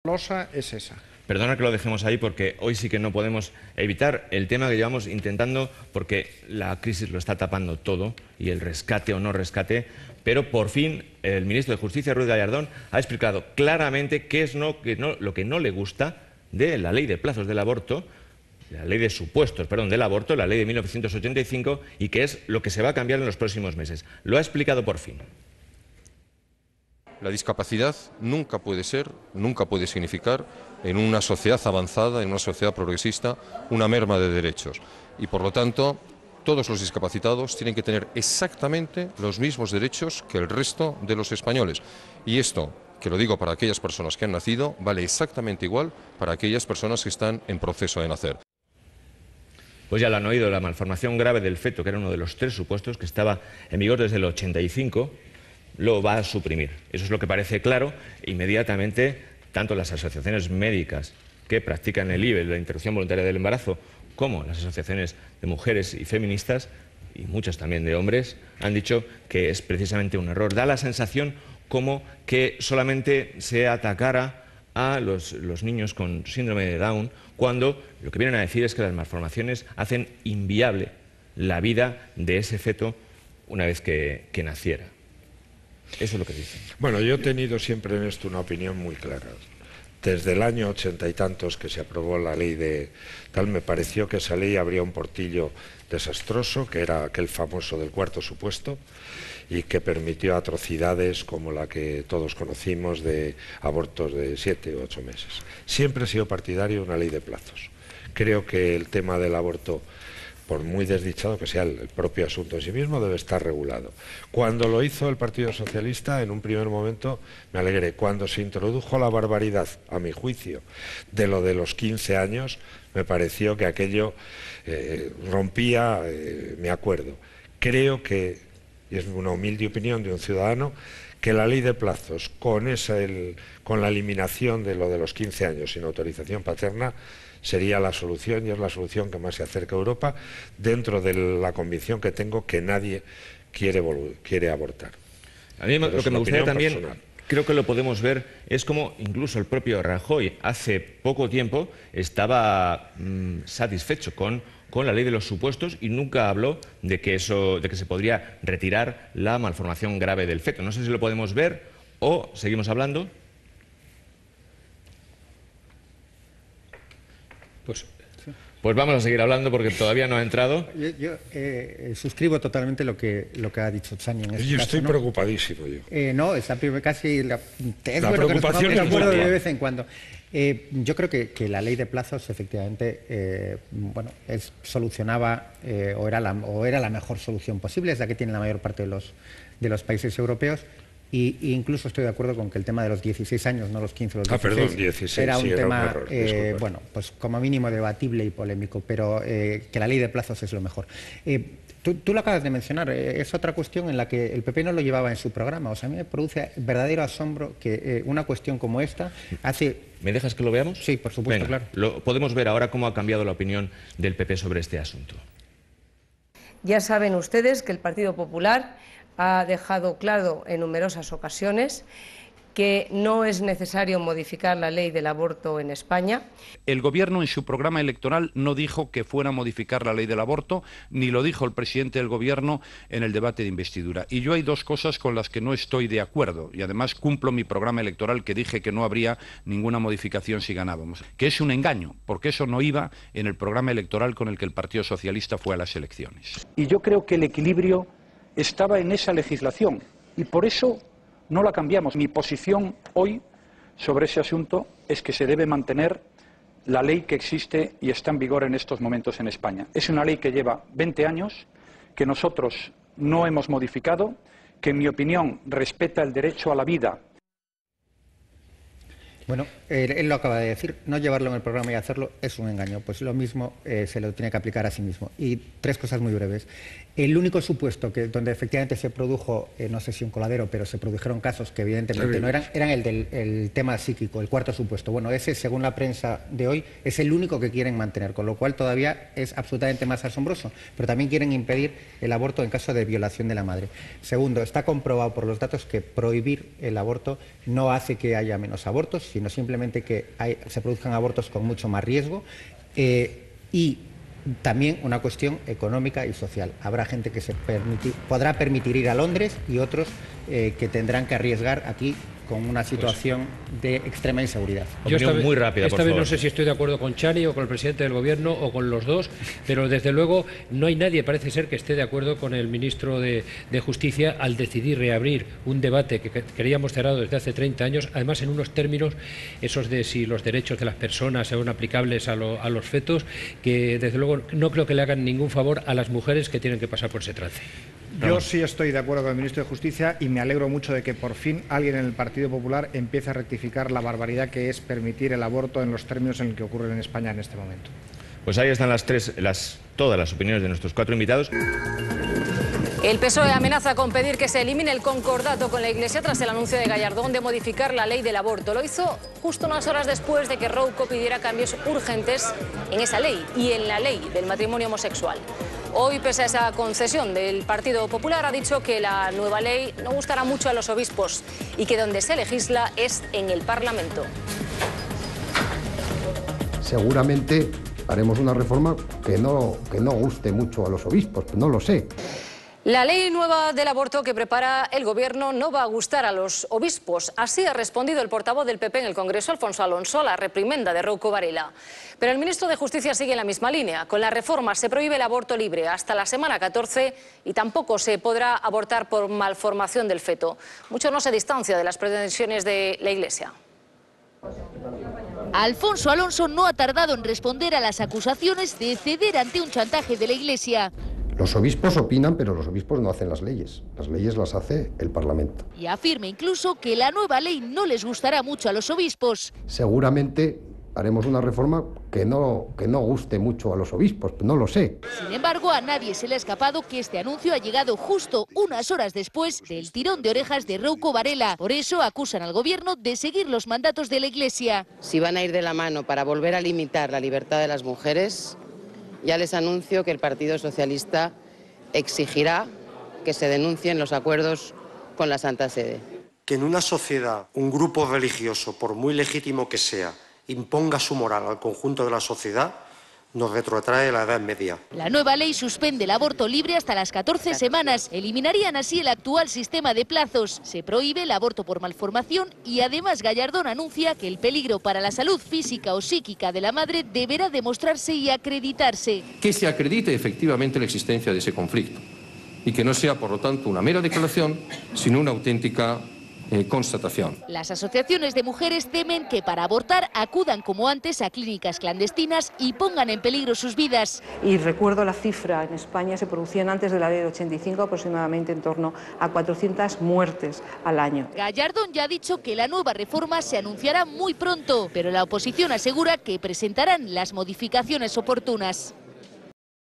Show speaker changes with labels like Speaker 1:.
Speaker 1: losa es esa.
Speaker 2: Perdona que lo dejemos ahí porque hoy sí que no podemos evitar el tema que llevamos intentando, porque la crisis lo está tapando todo y el rescate o no rescate, pero por fin el ministro de Justicia, Ruiz Gallardón, ha explicado claramente qué es lo que no le gusta de la ley de plazos del aborto, la ley de supuestos, perdón, del aborto, la ley de 1985, y qué es lo que se va a cambiar en los próximos meses. Lo ha explicado por fin.
Speaker 3: La discapacidad nunca puede ser, nunca puede significar, en una sociedad avanzada, en una sociedad progresista, una merma de derechos. Y por lo tanto, todos los discapacitados tienen que tener exactamente los mismos derechos que el resto de los españoles. Y esto, que lo digo para aquellas personas que han nacido, vale exactamente igual para aquellas personas que están en proceso de nacer.
Speaker 2: Pues ya lo han oído, la malformación grave del feto, que era uno de los 3 supuestos que estaba en vigor desde el 85, lo va a suprimir. Eso es lo que parece claro. Inmediatamente, tanto las asociaciones médicas que practican el IVE, la interrupción voluntaria del embarazo, como las asociaciones de mujeres y feministas, y muchas también de hombres, han dicho que es precisamente un error. Da la sensación como que solamente se atacara a los niños con síndrome de Down, cuando lo que vienen a decir es que las malformaciones hacen inviable la vida de ese feto una vez que naciera. Eso es lo que dicen.
Speaker 1: Bueno, yo he tenido siempre en esto una opinión muy clara. Desde el año 80 y tantos que se aprobó la ley de tal, me pareció que esa ley abría un portillo desastroso, que era aquel famoso del cuarto supuesto, y que permitió atrocidades como la que todos conocimos de abortos de 7 u 8 meses. Siempre he sido partidario de una ley de plazos. Creo que el tema del aborto, por muy desdichado que sea el propio asunto en sí mismo, debe estar regulado. Cuando lo hizo el Partido Socialista, en un primer momento me alegré. Cuando se introdujo la barbaridad, a mi juicio, de lo de los 15 años, me pareció que aquello rompía mi acuerdo. Creo que, y es una humilde opinión de un ciudadano, que la ley de plazos, con la eliminación de lo de los 15 años sin autorización paterna, sería la solución, y es la solución que más se acerca a Europa, dentro de la convicción que tengo que nadie quiere abortar.
Speaker 2: A mí lo que me gustaría también, personal, creo que lo podemos ver, es como incluso el propio Rajoy hace poco tiempo estaba satisfecho con la ley de los supuestos y nunca habló de que se podría retirar la malformación grave del feto. No sé si lo podemos ver o seguimos hablando. Pues vamos a seguir hablando porque todavía no ha entrado.
Speaker 4: Yo suscribo totalmente lo que ha dicho Chani en este
Speaker 1: Yo
Speaker 4: caso,
Speaker 1: estoy
Speaker 4: ¿no?
Speaker 1: preocupadísimo.
Speaker 4: No, es casi la
Speaker 1: preocupación
Speaker 4: de
Speaker 1: es
Speaker 4: acuerdo de vez en cuando. Yo creo que la ley de plazos efectivamente solucionaba o era la mejor solución posible, es la que tiene la mayor parte de los países europeos. Y incluso estoy de acuerdo con que el tema de los 16 años, no los 15 o los 16, era un tema, bueno, pues como mínimo debatible y polémico, pero que la ley de plazos es lo mejor. Tú lo acabas de mencionar, es otra cuestión en la que el PP no lo llevaba en su programa. O sea, a mí me produce verdadero asombro que una cuestión como esta hace...
Speaker 2: ¿Me dejas que lo veamos?
Speaker 4: Sí, por supuesto.
Speaker 2: Venga,
Speaker 4: claro.
Speaker 2: Podemos ver ahora cómo ha cambiado la opinión del PP sobre este asunto.
Speaker 5: Ya saben ustedes que el Partido Popular ha dejado claro en numerosas ocasiones que no es necesario modificar la ley del aborto en España.
Speaker 6: El Gobierno en su programa electoral no dijo que fuera a modificar la ley del aborto, ni lo dijo el presidente del Gobierno en el debate de investidura. Y yo hay dos cosas con las que no estoy de acuerdo, y además cumplo mi programa electoral, que dije que no habría ninguna modificación si ganábamos, que es un engaño, porque eso no iba en el programa electoral con el que el Partido Socialista fue a las elecciones.
Speaker 7: Y yo creo que el equilibrio estaba en esa legislación, y por eso no la cambiamos. Mi posición hoy sobre ese asunto es que se debe mantener la ley que existe y está en vigor en estos momentos en España. Es una ley que lleva 20 años, que nosotros no hemos modificado, que en mi opinión respeta el derecho a la vida.
Speaker 4: Bueno, él lo acaba de decir, no llevarlo en el programa y hacerlo es un engaño. Pues lo mismo se lo tiene que aplicar a sí mismo. Y 3 cosas muy breves. El único supuesto donde efectivamente se produjo, no sé si un coladero, pero se produjeron casos que evidentemente no eran el del tema psíquico, el cuarto supuesto. Bueno, ese, según la prensa de hoy, es el único que quieren mantener, con lo cual todavía es absolutamente más asombroso. Pero también quieren impedir el aborto en caso de violación de la madre. Segundo, está comprobado por los datos que prohibir el aborto no hace que haya menos abortos, sino simplemente que se produzcan abortos con mucho más riesgo y también una cuestión económica y social. Habrá gente que podrá permitir ir a Londres y otros que tendrán que arriesgar aquí con una situación de extrema inseguridad.
Speaker 2: Yo muy rápida,
Speaker 8: esta vez no sé si estoy de acuerdo con Chani o con el presidente del Gobierno o con los dos, pero desde luego no hay nadie, parece ser, que esté de acuerdo con el ministro de Justicia al decidir reabrir un debate que queríamos cerrado desde hace 30 años, además en unos términos esos de si los derechos de las personas son aplicables a los fetos, que desde luego no creo que le hagan ningún favor a las mujeres que tienen que pasar por ese trance.
Speaker 9: Yo sí estoy de acuerdo con el ministro de Justicia y me alegro mucho de que por fin alguien en el Partido Popular empiece a rectificar la barbaridad que es permitir el aborto en los términos en que ocurren en España en este momento.
Speaker 2: Pues ahí están todas las opiniones de nuestros 4 invitados.
Speaker 10: El PSOE amenaza con pedir que se elimine el concordato con la Iglesia tras el anuncio de Gallardón de modificar la ley del aborto. Lo hizo justo unas horas después de que Rouco pidiera cambios urgentes en esa ley y en la ley del matrimonio homosexual. Hoy, pese a esa concesión del Partido Popular, ha dicho que la nueva ley no gustará mucho a los obispos y que donde se legisla es en el Parlamento.
Speaker 11: Seguramente haremos una reforma que no guste mucho a los obispos, no lo sé.
Speaker 10: La ley nueva del aborto que prepara el Gobierno no va a gustar a los obispos. Así ha respondido el portavoz del PP en el Congreso, Alfonso Alonso, a la reprimenda de Rouco Varela. Pero el ministro de Justicia sigue en la misma línea. Con la reforma se prohíbe el aborto libre hasta la semana 14 y tampoco se podrá abortar por malformación del feto. Mucho no se distancia de las pretensiones de la Iglesia.
Speaker 12: Alfonso Alonso no ha tardado en responder a las acusaciones de ceder ante un chantaje de la Iglesia.
Speaker 11: Los obispos opinan, pero los obispos no hacen las leyes las hace el Parlamento.
Speaker 12: Y afirma incluso que la nueva ley no les gustará mucho a los obispos.
Speaker 11: Seguramente haremos una reforma que no guste mucho a los obispos, no lo sé.
Speaker 12: Sin embargo, a nadie se le ha escapado que este anuncio ha llegado justo unas horas después del tirón de orejas de Rouco Varela. Por eso acusan al Gobierno de seguir los mandatos de la Iglesia.
Speaker 13: Si van a ir de la mano para volver a limitar la libertad de las mujeres, ya les anuncio que el Partido Socialista exigirá que se denuncien los acuerdos con la Santa Sede.
Speaker 14: Que en una sociedad, un grupo religioso, por muy legítimo que sea, imponga su moral al conjunto de la sociedad, nos retrotrae a la Edad Media.
Speaker 12: La nueva ley suspende el aborto libre hasta las 14 semanas. Eliminarían así el actual sistema de plazos. Se prohíbe el aborto por malformación y además Gallardón anuncia que el peligro para la salud física o psíquica de la madre deberá demostrarse y acreditarse.
Speaker 3: Que se acredite efectivamente la existencia de ese conflicto y que no sea, por lo tanto, una mera declaración, sino una auténtica constatación.
Speaker 12: Las asociaciones de mujeres temen que para abortar acudan como antes a clínicas clandestinas y pongan en peligro sus vidas.
Speaker 15: Y recuerdo la cifra, en España se producían antes de la ley de 85 aproximadamente en torno a 400 muertes al año.
Speaker 12: Gallardón ya ha dicho que la nueva reforma se anunciará muy pronto, pero la oposición asegura que presentarán las modificaciones oportunas.